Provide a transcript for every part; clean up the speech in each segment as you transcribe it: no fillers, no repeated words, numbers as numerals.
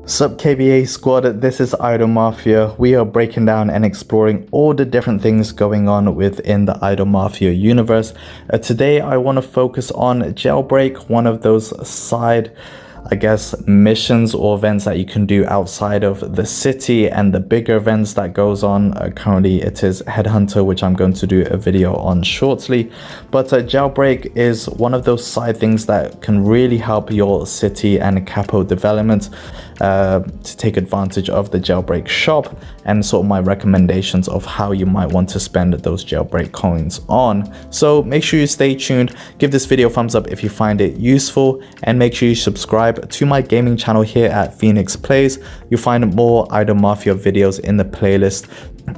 Sup KBA Squad, this is Idle Mafia. We are breaking down and exploring all the different things going on within the Idle Mafia universe. Today I want to focus on Jailbreak, one of those side missions or events that you can do outside of the city and the bigger events that goes on. Currently it is Headhunter, which I'm going to do a video on shortly, but Jailbreak is one of those side things that can really help your city and capo development. To take advantage of the Jailbreak shop and sort of my recommendations of how you might want to spend those Jailbreak coins on. So make sure you stay tuned, give this video a thumbs up if you find it useful, and make sure you subscribe to my gaming channel here at Phoenix Plays. You'll find more Idle Mafia videos in the playlist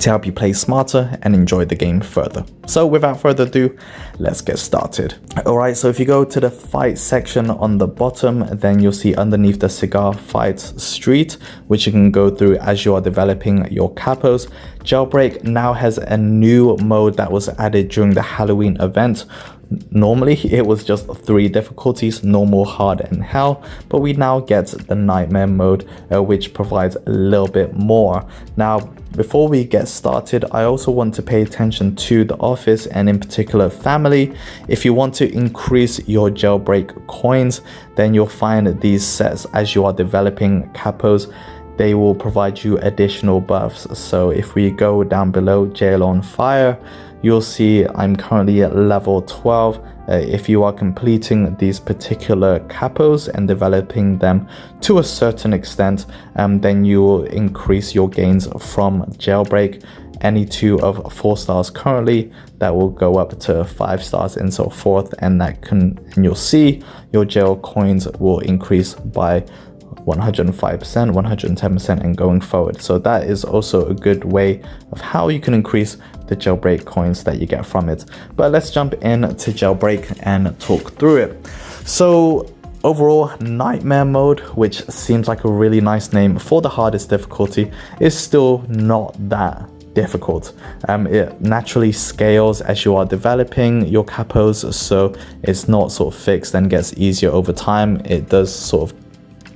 to help you play smarter and enjoy the game further. So without further ado, let's get started. Alright, so if you go to the fight section on the bottom, then you'll see underneath the cigar fight street, which you can go through as you are developing your capos. Jailbreak now has a new mode that was added during the Halloween event. Normally it was just 3 difficulties, normal, hard, and hell, but we now get the nightmare mode, which provides a little bit more. Now before we get started, I also want to pay attention to the office and in particular family. If you want to increase your Jailbreak coins, then you'll find these sets as you are developing capos. They will provide you additional buffs. So if we go down below Jail on Fire, you'll see I'm currently at level 12. If you are completing these particular capos and developing them to a certain extent, then you will increase your gains from Jailbreak. Any 2 of 4 stars currently, that will go up to 5 stars and so forth, and you'll see your jail coins will increase by 105%, 110%, and going forward. So that is also a good way of how you can increase the Jailbreak coins that you get from it. But let's jump into Jailbreak and talk through it. So overall, Nightmare mode, which seems like a really nice name for the hardest difficulty, is still not that difficult. It naturally scales as you are developing your capos, so it's not sort of fixed and gets easier over time. It does sort of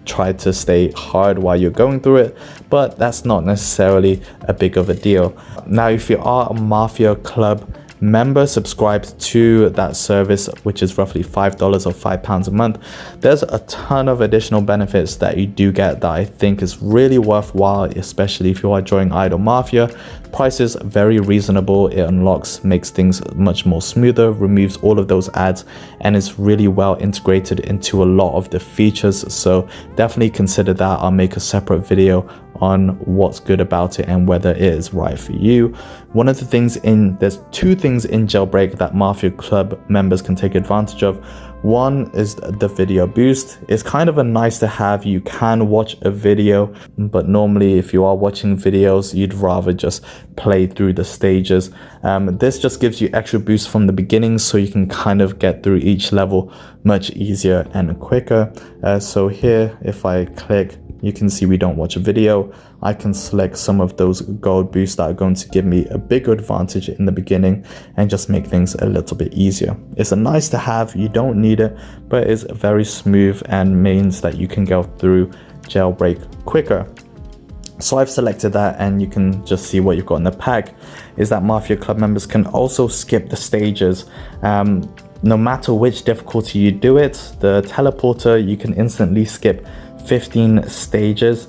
try to stay hard while you're going through it, but that's not necessarily a big of a deal. Now, if you are a Mafia Club member subscribed to that service, which is roughly $5 or £5 a month, there's a ton of additional benefits that you do get that I think is really worthwhile, especially if you are joining Idle Mafia. Price is very reasonable. It unlocks, makes things much more smoother, removes all of those ads, and is really well integrated into a lot of the features. So definitely consider that. I'll make a separate video on what's good about it and whether it is right for you. One of the things there's 2 things in Jailbreak that Mafia Club members can take advantage of. One is the video boost. It's kind of a nice to have. You can watch a video, but normally if you are watching videos, you'd rather just play through the stages. This just gives you extra boost from the beginning, so you can kind of get through each level much easier and quicker. So here, if I click, you can see we don't watch a video. I can select some of those gold boosts that are going to give me a bigger advantage in the beginning and just make things a little bit easier. It's a nice to have, you don't need it, but it's very smooth and means that you can go through Jailbreak quicker. So I've selected that, and you can just see what you've got in the pack is that Mafia Club members can also skip the stages. No matter which difficulty you do it, the teleporter, you can instantly skip 15 stages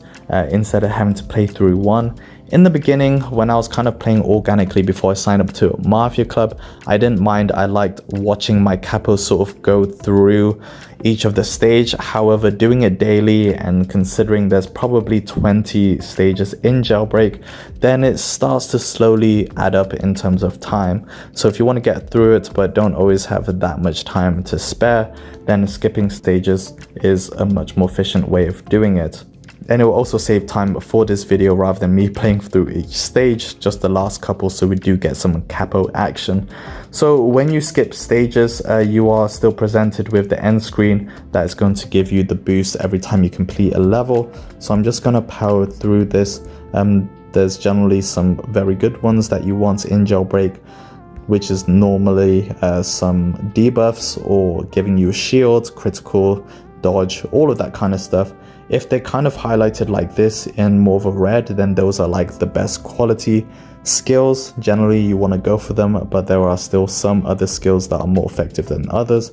instead of having to play through 1. In the beginning, when I was kind of playing organically before I signed up to Mafia Club, I didn't mind. I liked watching my capos sort of go through each of the stage. However, doing it daily and considering there's probably 20 stages in Jailbreak, then it starts to slowly add up in terms of time. So if you want to get through it but don't always have that much time to spare, then skipping stages is a much more efficient way of doing it. And it will also save time for this video rather than me playing through each stage, just the last couple, so we do get some capo action. So when you skip stages, you are still presented with the end screen that is going to give you the boost every time you complete a level. So I'm just going to power through this. There's generally some very good ones that you want in Jailbreak, which is normally some debuffs or giving you a shield, critical, dodge, all of that kind of stuff If they're kind of highlighted like this in more of a red, then those are like the best quality skills. Generally you want to go for them, but there are still some other skills that are more effective than others.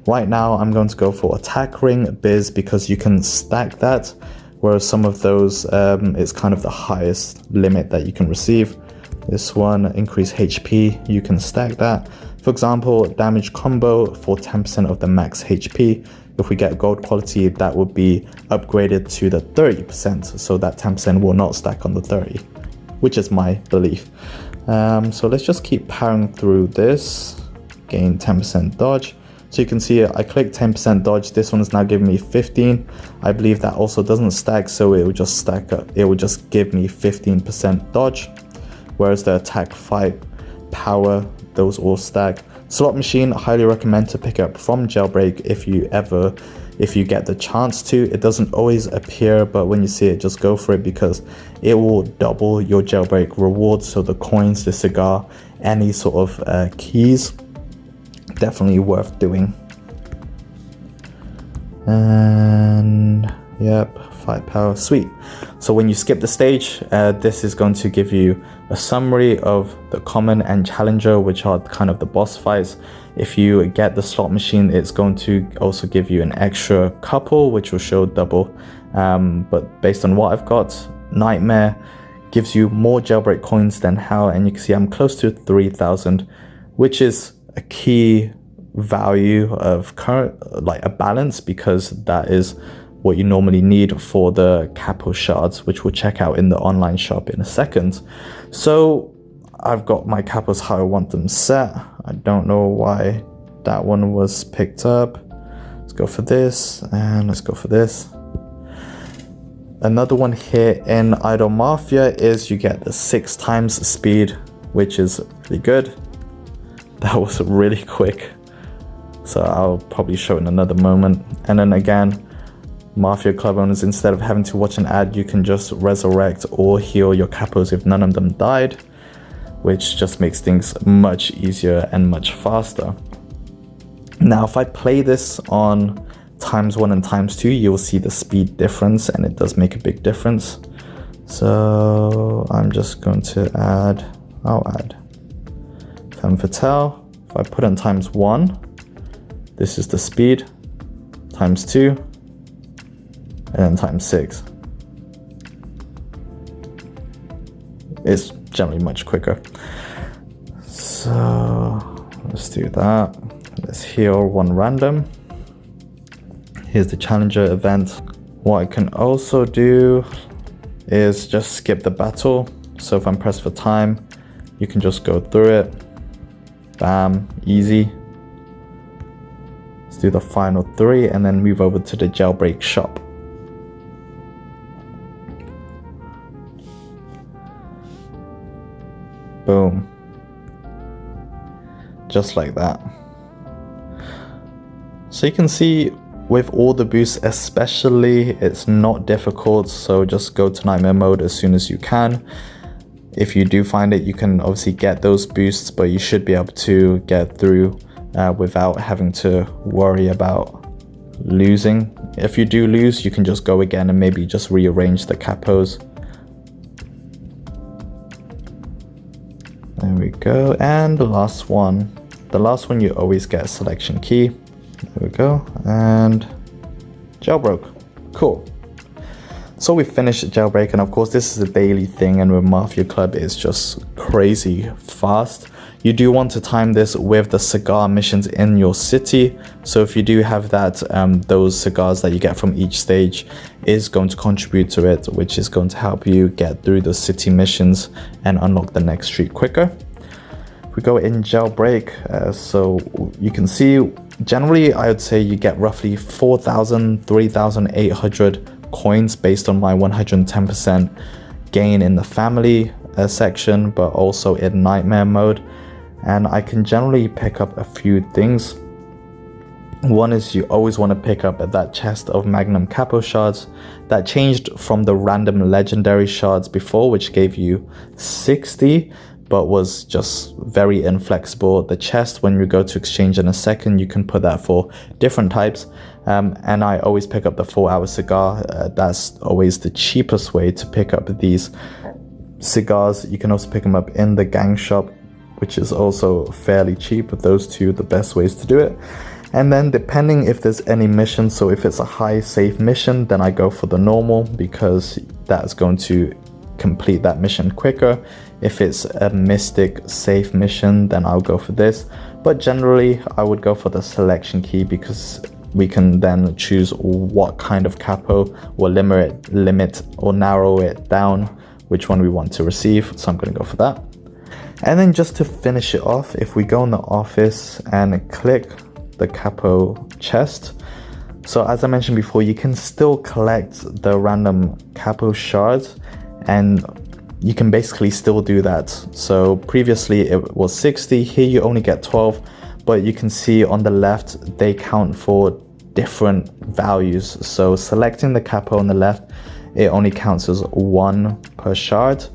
Right now I'm going to go for attack ring biz because you can stack that, whereas some of those it's kind of the highest limit that you can receive. This one, increase HP, you can stack that. For example, damage combo for 10% of the max HP. If we get gold quality, that would be upgraded to the 30%, so that 10% will not stack on the 30, which is my belief. So let's just keep powering through this. Gain 10% dodge. So you can see I click 10% dodge. This one is now giving me 15. I believe that also doesn't stack, so it will just stack up. It will just give me 15% dodge. Whereas the attack, fight, power, those all stack. Slot machine, highly recommend to pick up from Jailbreak if you get the chance to. It doesn't always appear, but when you see it, just go for it because it will double your Jailbreak rewards. So the coins, the cigar, any sort of keys, definitely worth doing. And yep, fight power, sweet. So when you skip the stage, this is going to give you a summary of the common and challenger, which are kind of the boss fights. If you get the slot machine, it's going to also give you an extra couple, which will show double. But based on what I've got, Nightmare gives you more Jailbreak coins than Hell, and you can see I'm close to 3,000, which is a key value of current, like a balance, because that is what you normally need for the capo shards, which we'll check out in the online shop in a second. So I've got my capos how I want them set. I don't know why that one was picked up. Let's go for this, and let's go for this. Another one here in Idol Mafia is you get the 6 times speed, which is really good. That was really quick, so I'll probably show it in another moment. And then again, Mafia Club owners, instead of having to watch an ad, you can just resurrect or heal your capos if none of them died, which just makes things much easier and much faster. Now, if I play this on ×1 and ×2, you'll see the speed difference, and it does make a big difference. So I'm just going to add, I'll add Femme Fatale. If I put in ×1, this is the speed, ×2, and then ×6. It's generally much quicker. So let's do that. Let's heal 1 random. Here's the challenger event. What I can also do is just skip the battle. So if I'm pressed for time, you can just go through it. Bam, easy. Let's do the final 3 and then move over to the Jailbreak shop. Boom. Just like that. So you can see with all the boosts especially, it's not difficult, so just go to nightmare mode as soon as you can. If you do find it, you can obviously get those boosts, but you should be able to get through without having to worry about losing. If you do lose, you can just go again and maybe just rearrange the capos. There we go, and the last one. The last one, you always get a selection key. There we go, and Jailbreak. Cool. So we finished Jailbreak, and of course this is a daily thing, and with Mafia Club it's just crazy fast. You do want to time this with the cigar missions in your city. So if you do have that, those cigars that you get from each stage is going to contribute to it, which is going to help you get through the city missions and unlock the next street quicker. If we go in Jailbreak, so you can see generally I would say you get roughly 4,000, 3,800 coins based on my 110% gain in the family section, but also in nightmare mode. And I can generally pick up a few things. One is you always want to pick up that chest of Magnum Capo shards. That changed from the random legendary shards before, which gave you 60, but was just very inflexible. The chest, when you go to exchange in a second, you can put that for different types. And I always pick up the 4-hour cigar. That's always the cheapest way to pick up these cigars. You can also pick them up in the gang shop, which is also fairly cheap. Those two are the best ways to do it. And then depending if there's any mission, so if it's a high safe mission, then I go for the normal, because that's going to complete that mission quicker. If it's a mystic safe mission, then I'll go for this. But generally I would go for the selection key, because we can then choose what kind of capo or limit or narrow it down, which one we want to receive. So I'm going to go for that. And then just to finish it off, if we go in the office and click the capo chest, so as I mentioned before, you can still collect the random capo shards, and you can basically still do that. So previously it was 60, here you only get 12, but you can see on the left they count for different values. So selecting the capo on the left, it only counts as 1 per shard.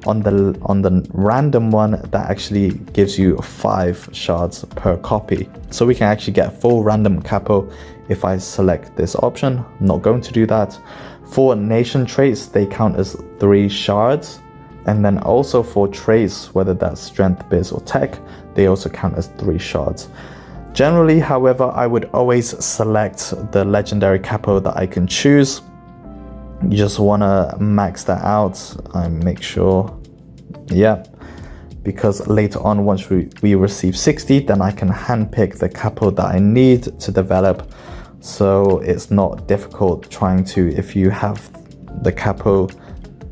On the random one, that actually gives you 5 shards per copy. So we can actually get full random capo if I select this option. I'm not going to do that. For nation traits, they count as 3 shards. And then also for traits, whether that's strength, biz, or tech, they also count as 3 shards. Generally, however, I would always select the legendary capo that I can choose. You just want to max that out and make sure, yeah, because later on, once we receive 60, then I can handpick the capo that I need to develop. So it's not difficult trying to, if you have the capo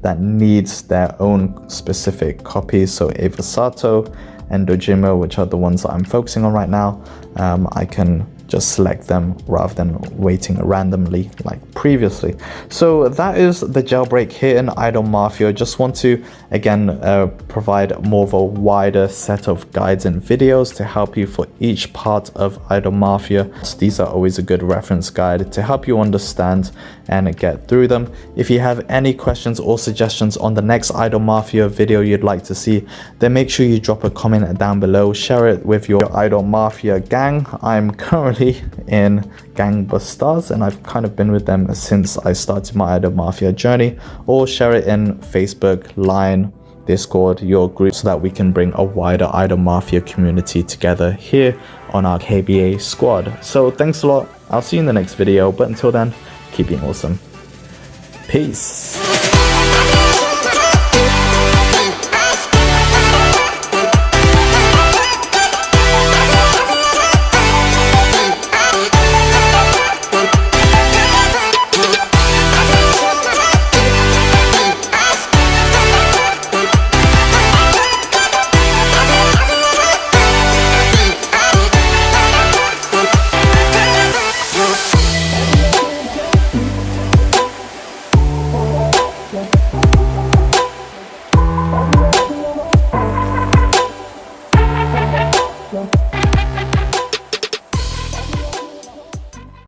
that needs their own specific copies. So Evasato and Dojima, which are the ones that I'm focusing on right now, I can just select them rather than waiting randomly like previously. So that is the jailbreak here in Idle Mafia. Just want to again provide more of a wider set of guides and videos to help you for each part of Idle Mafia. These are always a good reference guide to help you understand and get through them. If you have any questions or suggestions on the next Idle Mafia video you'd like to see, then make sure you drop a comment down below. Share it with your Idle Mafia gang. I'm currently in Gangbusters and I've kind of been with them since I started my Idle Mafia journey, or share it in Facebook, Line, Discord, your group, so that we can bring a wider Idle Mafia community together here on our KBA squad. So thanks a lot. I'll see you in the next video, but until then, keep being awesome. Peace.